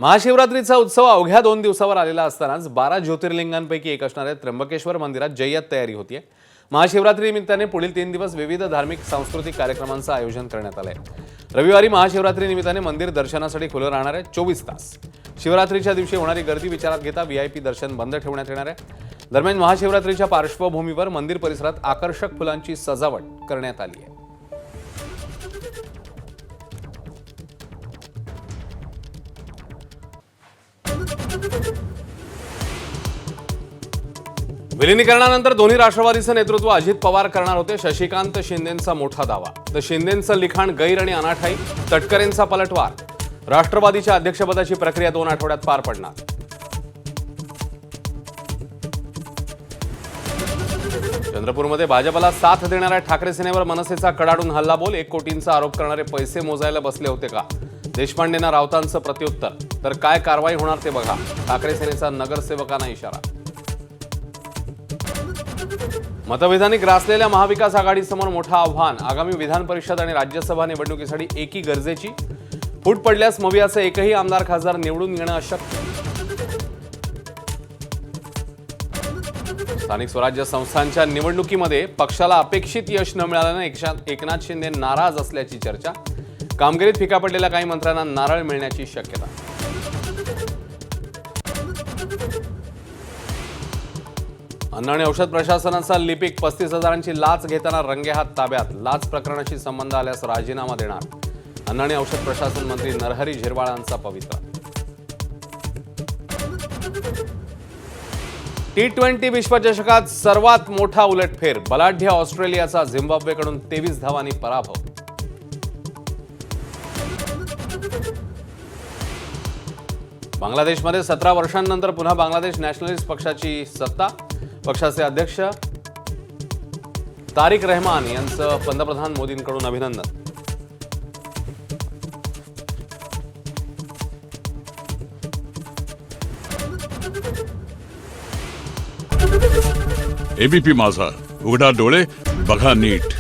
महाशिवरात्रीचा उत्सव अवघ्या 2 दिवसावर आलेला असतानाच 12 ज्योतिर्लिंगांपैकी एक असणाऱ्या त्र्यंबकेश्वर मंदिरात जय्यत तयारी होतीये। महाशिवरात्री निमित्ताने पुढील 3 दिवस विविध धार्मिक सांस्कृतिक कार्यक्रमांचं आयोजन करण्यात आलंय। रविवारी महाशिवरात्री निमित्ताने मंदिर दर्शनासाठी खुलं राहणार आहे 24 तास। शिवरात्रीच्या दिवशी होणारी गर्दी विचारात घेता व्हीआयपी दर्शन बंद ठेवण्यात येणार आहे। दरम्यान महाशिवरात्रीच्या पार्श्वभूमीवर मंदिर परिसरात आकर्षक फुलांची सजावट करण्यात आली आहे। विलिनीकरणानंतर दोन्ही राष्ट्रवादीचं नेतृत्व अजित पवार करणार होते। शशिकांत शिंदेंचा मोठा दावा, तर शिंदेंचं लिखाण गैर आणि अनाठाई, तटकरेंचा पलटवार। राष्ट्रवादीच्या अध्यक्षपदाची प्रक्रिया 2 आठवड्यात पार पडणार। चंद्रपूरमध्ये भाजपला साथ देणाऱ्या ठाकरे सेनेवर मनसेचा कडाडून हल्लाबोल। 1 कोटींचा आरोप करणारे पैसे मोजायला बसले होते का? देशपांडेंना राऊतांचं प्रत्युत्तर, तर काय कारवाई होणार ते बघा। ठाकरे सेनेचा नगरसेवकांना इशारा। मतभेदांनी ग्रासलेल्या महाविकास आघाडीसमोर मोठं आव्हान। आगामी विधान परिषद आणि राज्यसभा निवडणुकीसाठी एकी गरजेची। फूट पडल्यास मवियाचे एकही आमदार खासदार निवडून येणं अशक्य। स्थानिक स्वराज्य संस्थांच्या निवडणुकीमध्ये पक्षाला अपेक्षित यश न मिळाल्याने एकनाथ शिंदे नाराज असल्याची चर्चा। कामगिरीत फिका पडलेल्या काही मंत्र्यांना नारळ मिळण्याची शक्यता। अन्न आणि औषध प्रशासनाचा लिपिक 35,000ची लाच घेताना रंगेहात ताब्यात। लाच प्रकरणाशी संबंध आल्यास राजीनामा देणार। अन्न आणि औषध प्रशासन मंत्री नरहरी झिरवाळांचा पवित्रा। T20 विश्वचषकात सर्वात मोठा उलटफेर। बलाढ्य ऑस्ट्रेलियाचा झिम्बाब्वेकडून 23 धावांनी पराभव। बांगलादेशमध्ये 17 वर्षांनंतर पुन्हा बांगलादेश नॅशनलिस्ट पक्षाची सत्ता। पक्षाचे अध्यक्ष तारिक रहमान यांचं पंतप्रधान मोदींकडून अभिनंदन। एबीपी माझा, उघडा डोळे बघा नीट।